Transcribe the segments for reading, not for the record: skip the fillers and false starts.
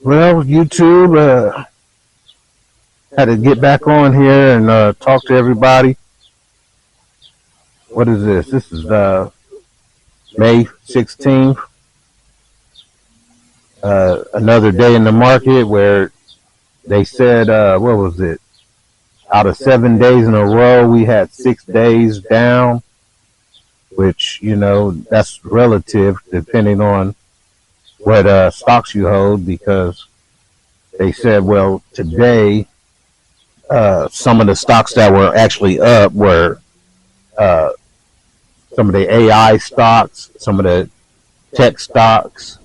Well, YouTube had to get back on here and talk to everybody. What is this? This is May 16th. Another day in the market where they said, what was it? Out of 7 days in a row, we had 6 days down, which, that's relative depending on what stocks you hold, because they said, well, today, some of the stocks that were actually up were uh, some of the AI stocks, some of the tech stocks.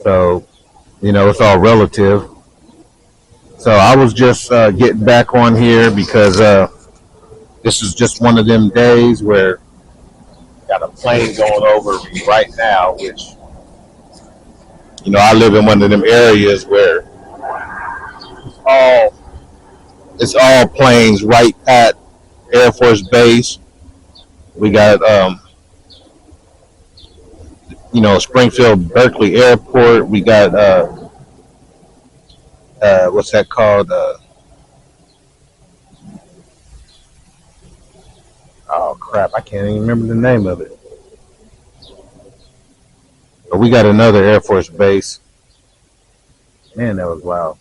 So, it's all relative. So I was just getting back on here because this is just one of them days where got a plane going over me right now, which, I live in one of them areas where all it's all planes right at Air Force Base. We got Springfield Berkeley Airport. We got what's that called? Oh crap, I can't even remember the name of it. But we got another Air Force base. Man, that was wild.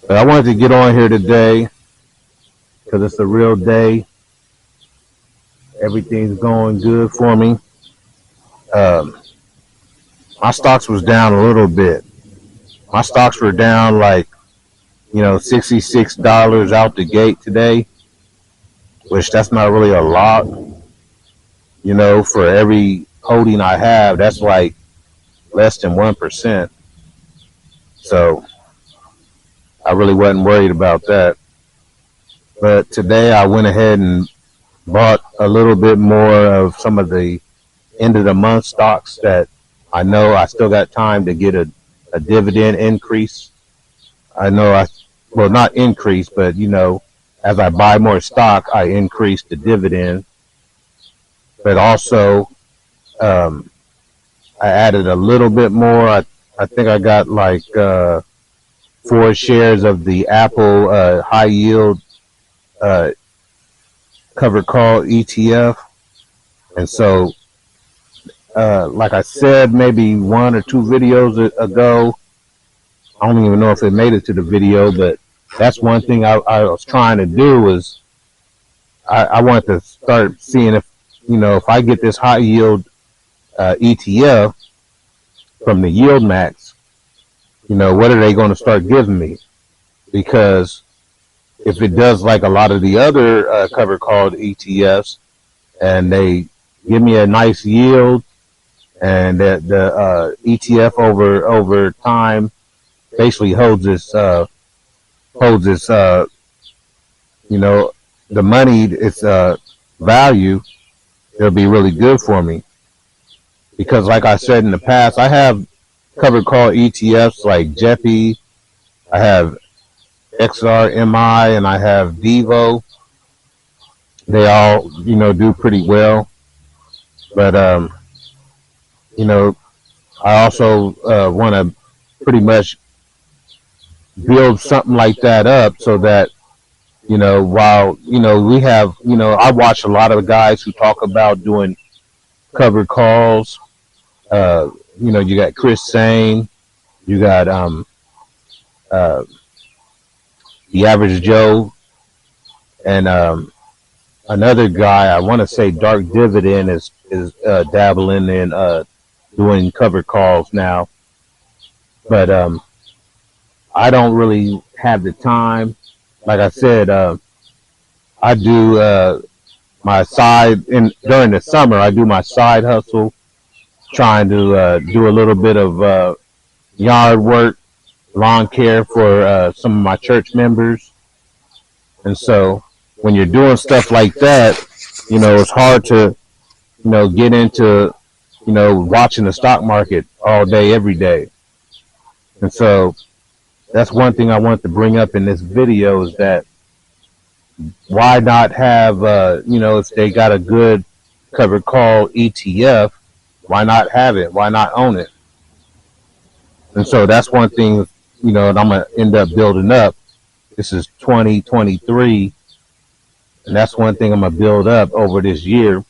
But I wanted to get on here today because it's a real day. Everything's going good for me. My stocks was down a little bit. My stocks were down like, $66 out the gate today, which that's not really a lot. For every holding I have, that's like less than 1%. So I really wasn't worried about that. But today I went ahead and bought a little bit more of some of the end of the month stocks that I know I still got time to get a dividend increase. I know well, not increase, but as I buy more stock, I increase the dividend. But also, I added a little bit more. I think I got like 4 shares of the Apple high yield covered call ETF. And so, like I said, maybe 1 or 2 videos ago, I don't even know if it made it to the video, but that's one thing I was trying to do was I wanted to start seeing if I get this high yield ETF from the Yield Max, what are they going to start giving me? Because if it does like a lot of the other covered called ETFs, and they give me a nice yield, and the ETF over time basically holds its the money, its value, it'll be really good for me. Because like I said in the past, I have covered call ETFs like Jeppy, I have XRMI, and I have Devo. They all, do pretty well. But, I also want to pretty much build something like that up so that, while, we have, I watch a lot of guys who talk about doing covered calls. You got Chris Sane, you got the Average Joe, and another guy, I want to say Dark Dividend is dabbling in doing covered calls now. But I don't really have the time. Like I said, I do my side during the summer. I do my side hustle, trying to do a little bit of yard work, lawn care for some of my church members. And so when you're doing stuff like that, it's hard to, get into, watching the stock market all day, every day. And so that's one thing I wanted to bring up in this video is that why not have, if they got a good covered call ETF, why not have it? Why not own it? And so that's one thing, that I'm gonna end up building up. This is 2023, and that's one thing I'm gonna build up over this year.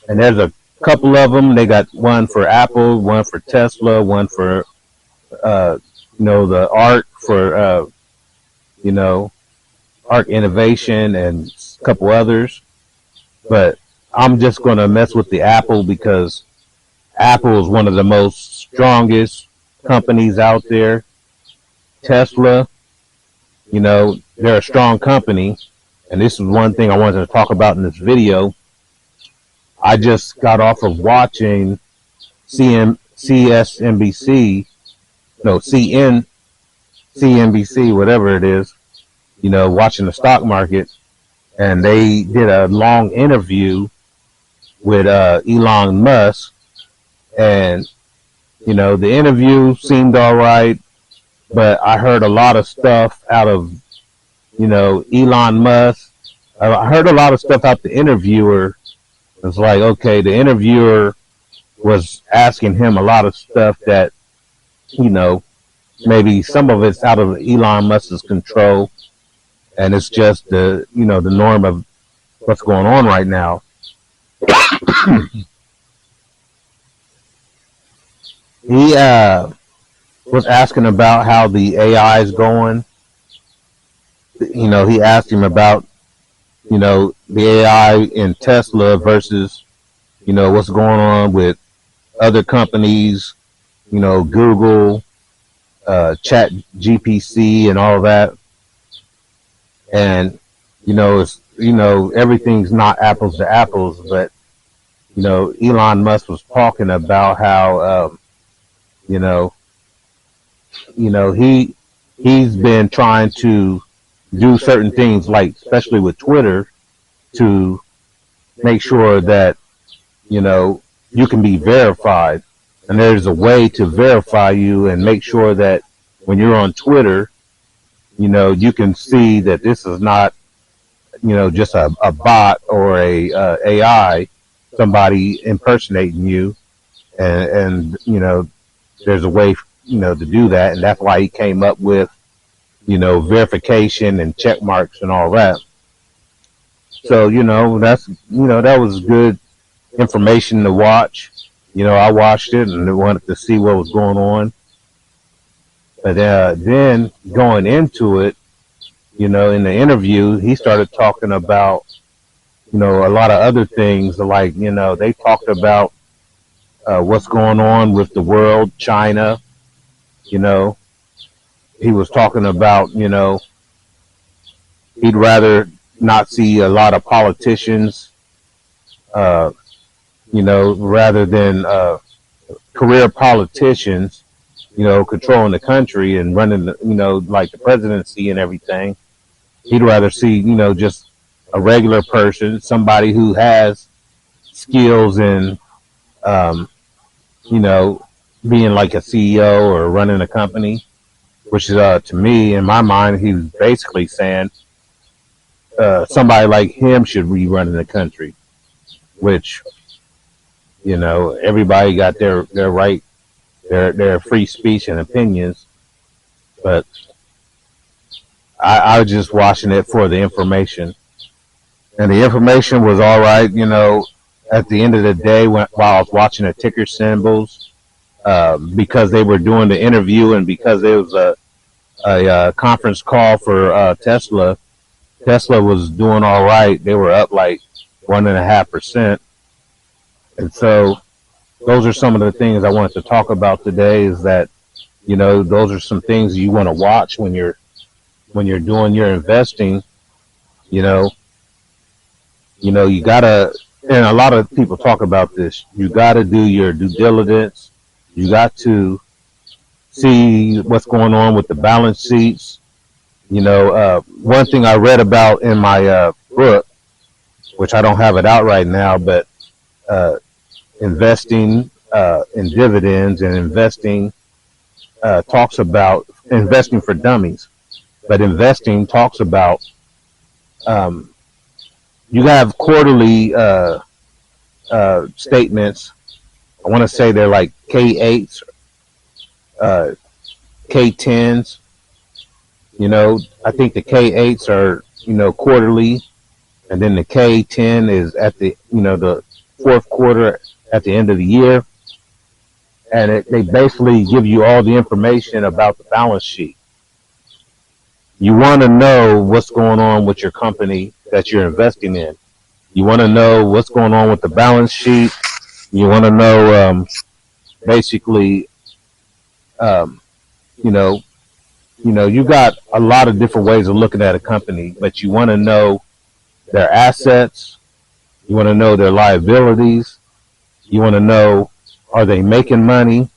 And there's a couple of them. They got one for Apple, one for Tesla, one for uh, the ARC for you know ARC Innovation and a couple others. But I'm just gonna mess with the Apple because Apple is one of the most strongest companies out there. Tesla, they're a strong company, and this is one thing I wanted to talk about in this video. I just got off of watching CSNBC, no, CNBC, whatever it is, watching the stock market, and they did a long interview with Elon Musk, and the interview seemed all right, but I heard a lot of stuff out of Elon Musk. I heard a lot of stuff out the interviewer. It's like, okay, the interviewer was asking him a lot of stuff that, maybe some of it's out of Elon Musk's control, and it's just the norm of what's going on right now. He was asking about how the AI is going. He asked him about, the AI in Tesla versus, what's going on with other companies, Google, Chat GPC and all that. And, it's, everything's not apples to apples, but, Elon Musk was talking about how, you know, he's been trying to do certain things, like especially with Twitter, to make sure that you can be verified, and there's a way to verify you and make sure that when you're on Twitter, you can see that this is not just a bot or a AI, somebody impersonating you, and there's a way to do that, and that's why he came up with verification and check marks and all that. So that's that was good information to watch. I watched it and wanted to see what was going on. But then going into it, in the interview, he started talking about a lot of other things. Like they talked about what's going on with the world, China. He was talking about he'd rather not see a lot of politicians, uh, rather than career politicians, controlling the country and running, like the presidency and everything. He'd rather see, just a regular person, somebody who has skills in, um, you know, being like a CEO or running a company, which is, to me, in my mind, he was basically saying somebody like him should be running the country, which, everybody got their right, their free speech and opinions. But I was just watching it for the information. And the information was all right, at the end of the day, while I was watching the ticker symbols, because they were doing the interview and because there was a conference call for Tesla. Tesla was doing all right. They were up like 1.5%. And so those are some of the things I wanted to talk about today, is that, those are some things you want to watch when you're doing your investing. You know, you gotta, and a lot of people talk about this, you gotta do your due diligence. You got to see what's going on with the balance sheets. One thing I read about in my book, which I don't have it out right now, but investing in dividends and investing talks about investing for dummies. But investing talks about um, you have quarterly statements. I want to say they're like K8s, uh, K10s. I think the K8s are, quarterly, and then the K10 is at the fourth quarter at the end of the year. And they basically give you all the information about the balance sheet. You want to know what's going on with your company that you're investing in. You want to know what's going on with the balance sheet. You want to know, basically, um, you know, you got a lot of different ways of looking at a company, but you want to know their assets. You want to know their liabilities. You want to know, are they making money?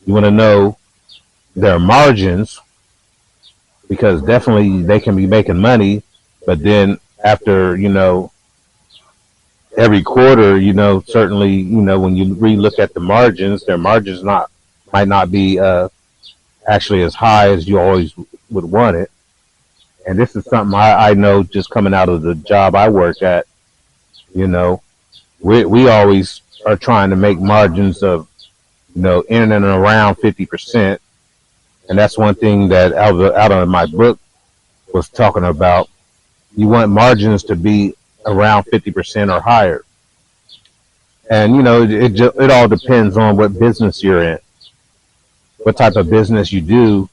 You want to know their margins, because definitely they can be making money, but then after, every quarter, certainly, when you relook at the margins, their margins might not be actually as high as you always would want it. And this is something I know just coming out of the job I work at. You know, we always are trying to make margins of, in and around 50%. And that's one thing that out of my book was talking about. You want margins to be around 50% or higher. And, it all depends on what business you're in, what type of business you do.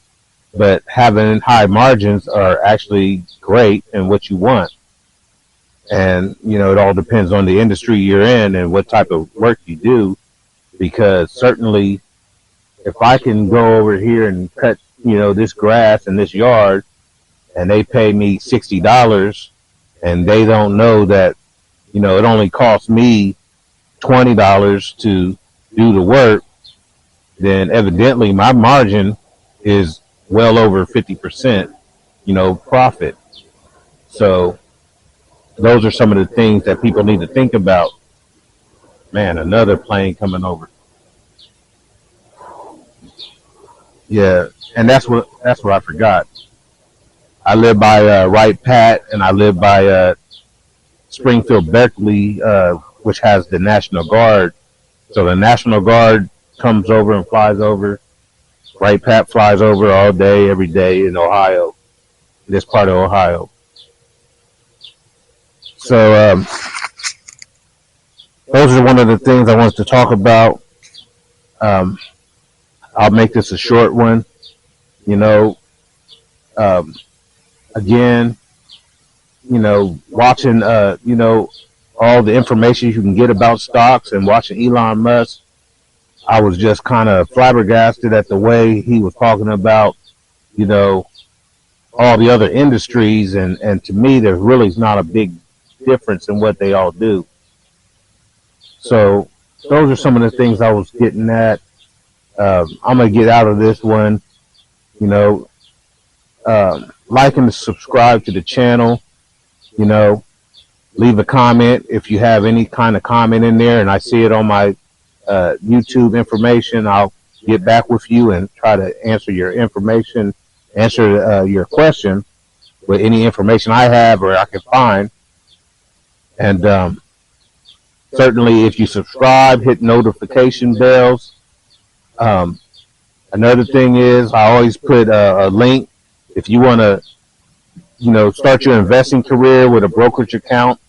But having high margins are actually great in what you want. And, it all depends on the industry you're in and what type of work you do. Because certainly, if I can go over here and cut, this grass in this yard, and they pay me $60, and they don't know that, it only costs me $20 to do the work, then evidently my margin is well over 50%, profit. So those are some of the things that people need to think about. Man, another plane coming over. Yeah, and that's what I forgot. I live by Wright Pat, and I live by Springfield Berkeley, which has the National Guard. So the National Guard comes over and flies over. Wright Pat flies over all day, every day in Ohio, this part of Ohio. So those are one of the things I wanted to talk about. Um, I'll make this a short one. You know, um, again, watching, all the information you can get about stocks and watching Elon Musk, I was just kind of flabbergasted at the way he was talking about, you know, all the other industries. And to me, there really is not a big difference in what they all do. So those are some of the things I was getting at. I'm going to get out of this one, you know, like and subscribe to the channel, you know, leave a comment if you have any kind of comment in there and I see it on my YouTube information. I'll get back with you and try to answer your your question with any information I have or I can find. And certainly if you subscribe, hit notification bells. Another thing is I always put a link if you want to, start your investing career with a brokerage account.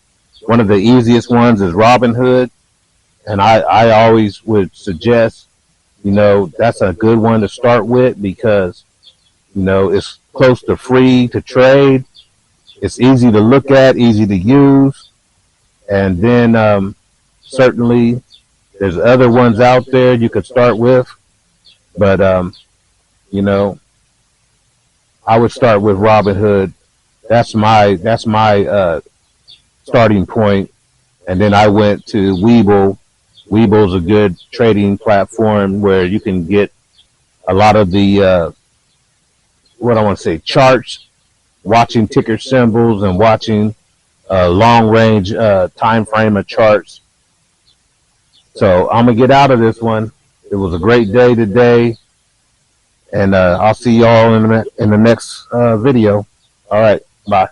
One of the easiest ones is Robinhood. And I always would suggest, that's a good one to start with because, it's close to free to trade. It's easy to look at, easy to use. And then certainly there's other ones out there you could start with. But, I would start with Robinhood. That's my starting point. And then I went to Webull. Webull's a good trading platform where you can get a lot of the, charts, watching ticker symbols and watching long range time frame of charts. So I'm going to get out of this one. It was a great day today. And I'll see y'all in the next video. All right. Bye.